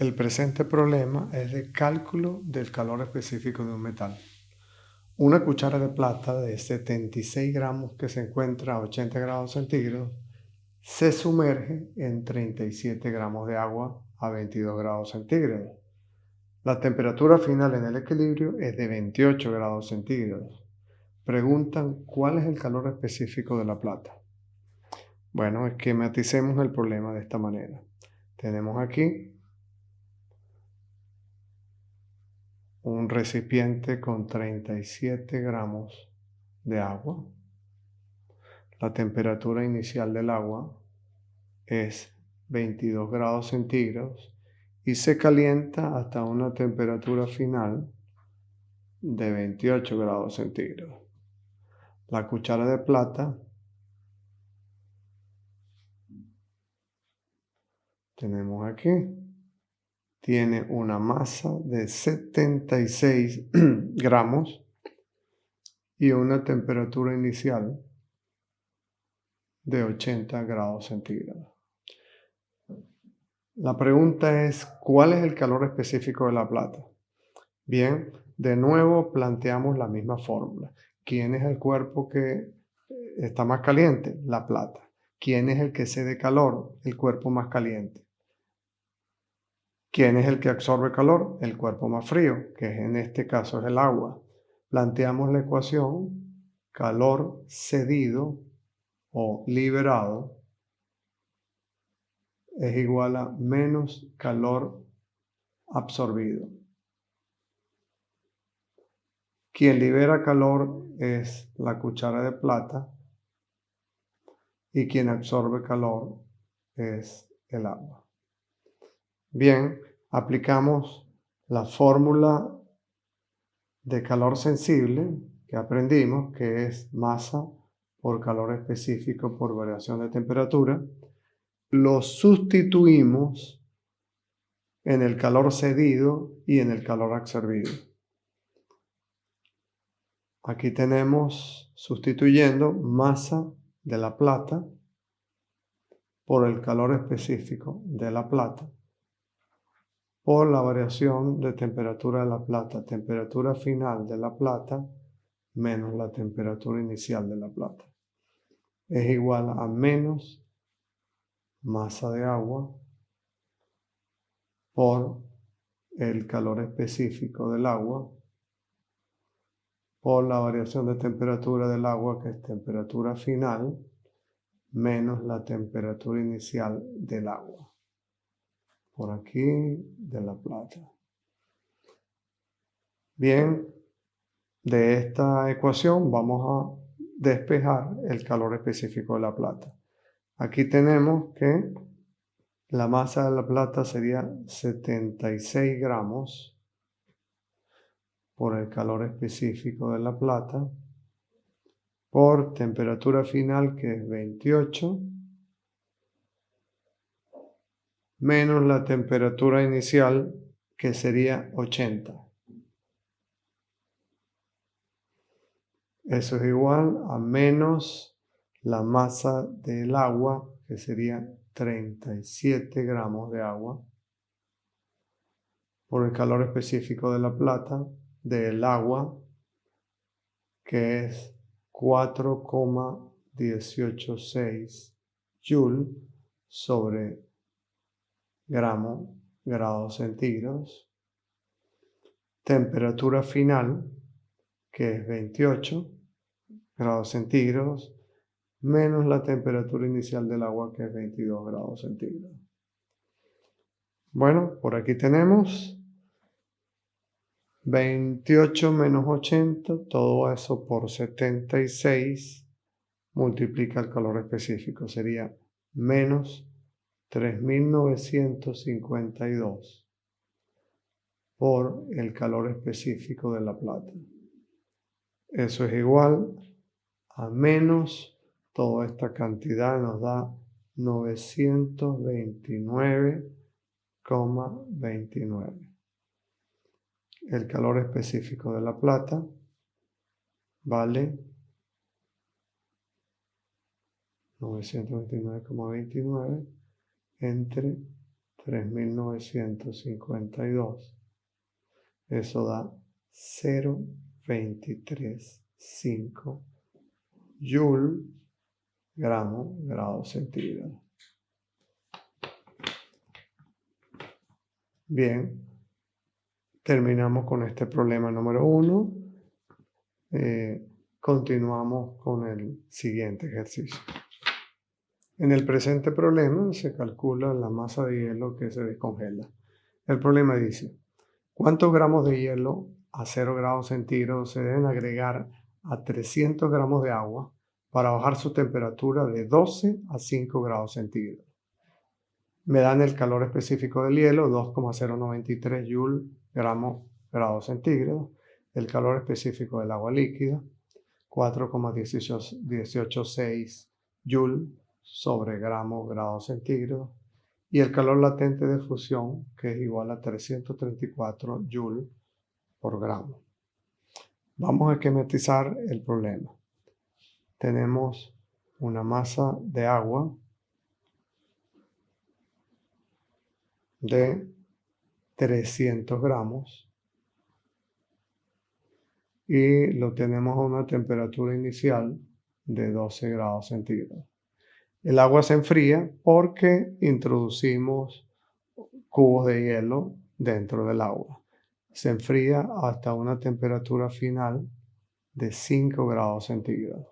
El presente problema es de cálculo del calor específico de un metal. Una cuchara de plata de 76 gramos que se encuentra a 80 grados centígrados se sumerge en 37 gramos de agua a 22 grados centígrados. La temperatura final en el equilibrio es de 28 grados centígrados. Preguntan cuál es el calor específico de la plata. Bueno, esquematicemos el problema de esta manera. Tenemos aquí un recipiente con 37 gramos de agua. La temperatura inicial del agua es 22 grados centígrados y se calienta hasta una temperatura final de 28 grados centígrados. La cuchara de plata tenemos aquí, tiene una masa de 76 gramos y una temperatura inicial de 80 grados centígrados. La pregunta es, ¿cuál es el calor específico de la plata? Bien, de nuevo planteamos la misma fórmula. ¿Quién es el cuerpo que está más caliente? La plata. ¿Quién es el que cede calor? El cuerpo más caliente. ¿Quién es el que absorbe calor? El cuerpo más frío, que en este caso es el agua. Planteamos la ecuación calor cedido o liberado es igual a menos calor absorbido. Quien libera calor es la cuchara de plata y quien absorbe calor es el agua. Bien, aplicamos la fórmula de calor sensible que aprendimos, que es masa por calor específico por variación de temperatura. Lo sustituimos en el calor cedido y en el calor absorbido. Aquí tenemos sustituyendo masa de la plata por el calor específico de la plata por la variación de temperatura de la plata, temperatura final de la plata menos la temperatura inicial de la plata. Es igual a menos masa de agua por el calor específico del agua por la variación de temperatura del agua, que es temperatura final, menos la temperatura inicial del agua. Por aquí de la plata. Bien, de esta ecuación vamos a despejar el calor específico de la plata. Aquí tenemos que la masa de la plata sería 76 gramos por el calor específico de la plata por temperatura final, que es 28, menos la temperatura inicial, que sería 80. Eso es igual a menos la masa del agua, que sería 37 gramos de agua, por el calor específico de la plata, del agua, que es 4,186 Joule sobre grados centígrados. Temperatura final, que es 28 grados centígrados, menos la temperatura inicial del agua, que es 22 grados centígrados. Bueno, por aquí tenemos 28 menos 80, todo eso por 76, multiplica el calor específico, sería menos 3.952 por el calor específico de la plata. Eso es igual a menos, toda esta cantidad nos da 929,29. El calor específico de la plata vale 929,29 entre 3.952. Eso da 0,235 Joule grado centígrado. Bien, terminamos con este problema número 1. Continuamos con el siguiente ejercicio. En el presente problema se calcula la masa de hielo que se descongela. El problema dice: ¿cuántos gramos de hielo a 0 grados centígrados se deben agregar a 300 gramos de agua para bajar su temperatura de 12 a 5 grados centígrados? Me dan el calor específico del hielo, 2,093 Joule grado centígrado. El calor específico del agua líquida, 4,186 Joule sobre grado centígrado. Y el calor latente de fusión, que es igual a 334 Joule por gramo. Vamos a esquematizar el problema. Tenemos una masa de agua de 300 gramos y lo tenemos a una temperatura inicial de 12 grados centígrados. El agua se enfría porque introducimos cubos de hielo dentro del agua. Se enfría hasta una temperatura final de 5 grados centígrados.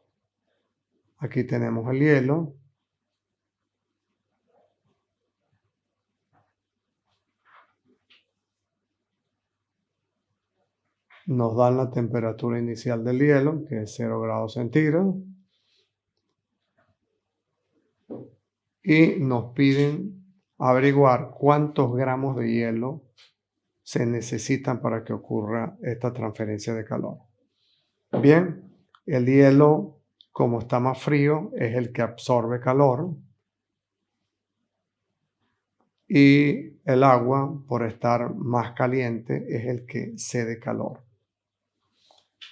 Aquí tenemos el hielo. Nos dan la temperatura inicial del hielo, que es 0 grados centígrados. Y nos piden averiguar cuántos gramos de hielo se necesitan para que ocurra esta transferencia de calor. Bien, el hielo, como está más frío, es el que absorbe calor. Y el agua, por estar más caliente, es el que cede calor.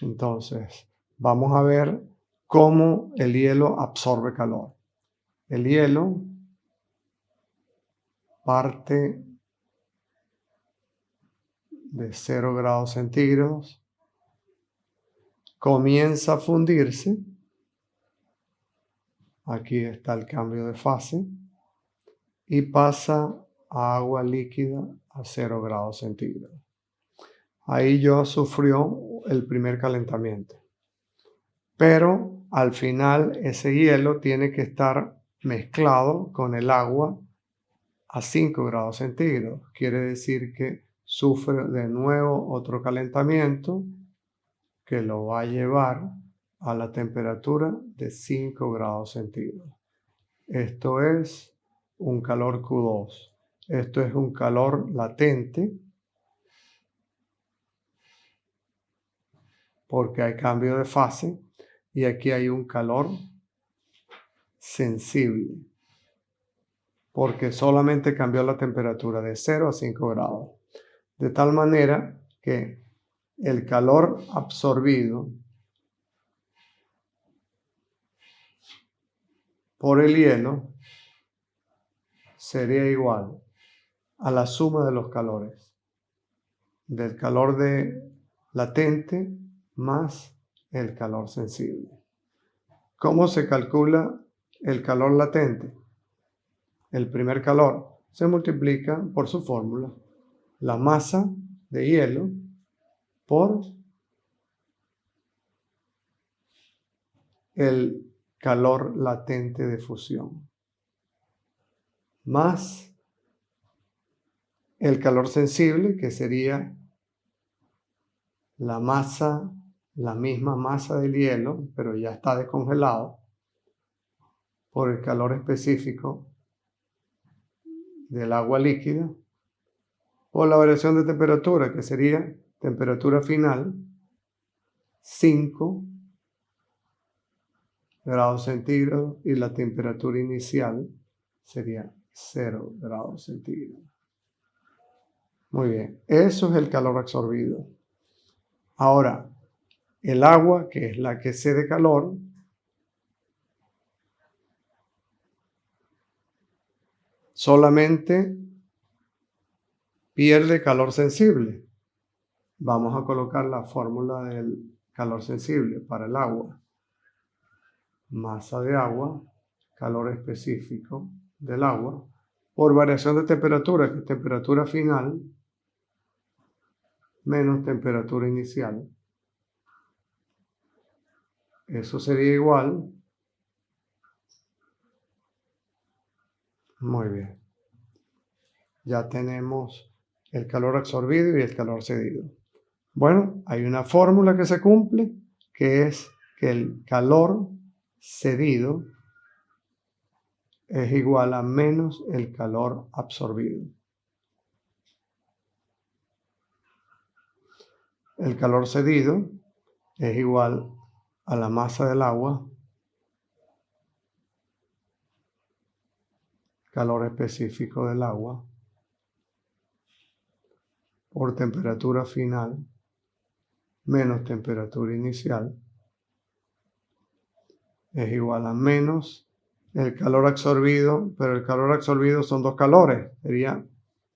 Entonces, vamos a ver cómo el hielo absorbe calor. El hielo parte de 0 grados centígrados, comienza a fundirse. Aquí está el cambio de fase y pasa a agua líquida a 0 grados centígrados. Ahí ya sufrió el primer calentamiento. Pero al final ese hielo tiene que estar mezclado con el agua a 5 grados centígrados. Quiere decir que sufre de nuevo otro calentamiento que lo va a llevar a la temperatura de 5 grados centígrados. Esto es un calor Q2. Esto es un calor latente porque hay cambio de fase y aquí hay un calor sensible porque solamente cambió la temperatura de 0 a 5 grados. De tal manera que el calor absorbido por el hielo sería igual a la suma de los calores, del calor latente más el calor sensible. ¿Cómo se calcula el calor latente? El primer calor se multiplica por su fórmula, la masa de hielo por el calor latente de fusión, más el calor sensible, que sería la masa, la misma masa del hielo, pero ya está descongelado, por el calor específico del agua líquida, o la variación de temperatura, que sería temperatura final 5 grados centígrados y la temperatura inicial sería 0 grados centígrados. Muy bien, eso es el calor absorbido. Ahora, el agua, que es la que cede calor, solamente pierde calor sensible. Vamos a colocar la fórmula del calor sensible para el agua. Masa de agua, calor específico del agua, por variación de temperatura, que es temperatura final menos temperatura inicial. Eso sería igual. Muy bien. Ya tenemos el calor absorbido y el calor cedido. Bueno, hay una fórmula que se cumple, que es que el calor cedido es igual a menos el calor absorbido. El calor cedido es igual a la masa del agua, calor específico del agua, por temperatura final menos temperatura inicial, es igual a menos el calor absorbido, pero el calor absorbido son dos calores, sería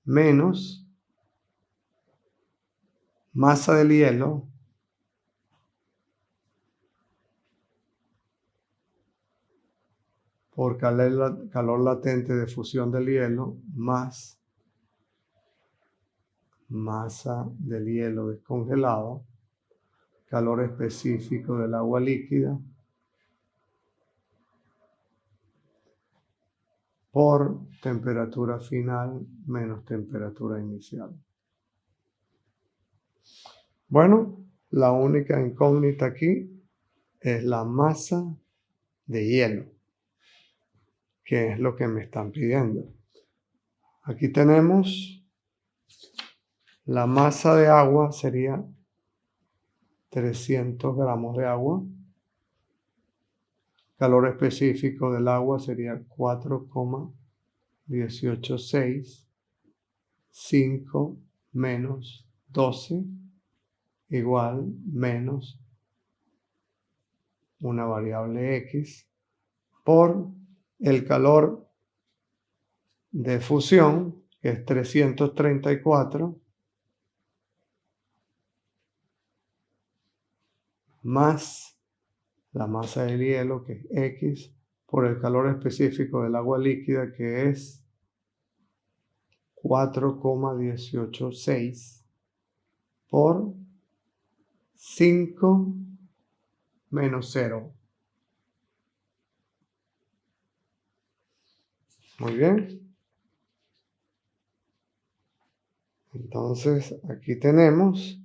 menos masa del hielo por calor latente de fusión del hielo más masa del hielo descongelado, calor específico del agua líquida, por temperatura final menos temperatura inicial. Bueno, la única incógnita aquí es la masa de hielo, que es lo que me están pidiendo. Aquí tenemos la masa de agua, sería 300 gramos de agua. Calor específico del agua sería 4,186. 5 menos 12 igual menos una variable X por el calor de fusión, que es 334, más la masa del hielo, que es X, por el calor específico del agua líquida, que es 4,186 por 5 menos 0. Muy bien. Entonces, aquí tenemos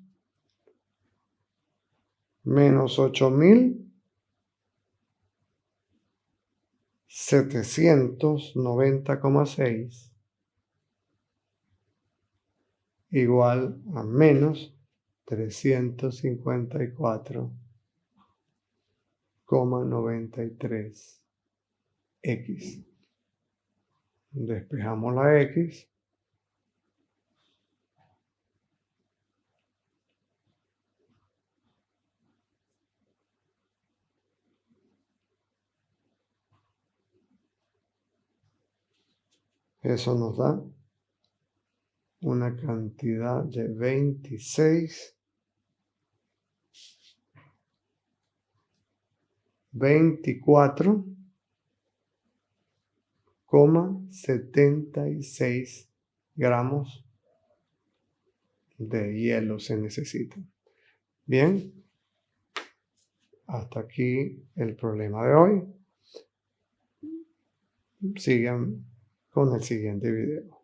menos 8.790,6 igual a menos 354,93 X. Despejamos la X. Eso nos da una cantidad de 24,76 gramos de hielo se necesita. Bien, hasta aquí el problema de hoy. Sigan con el siguiente video.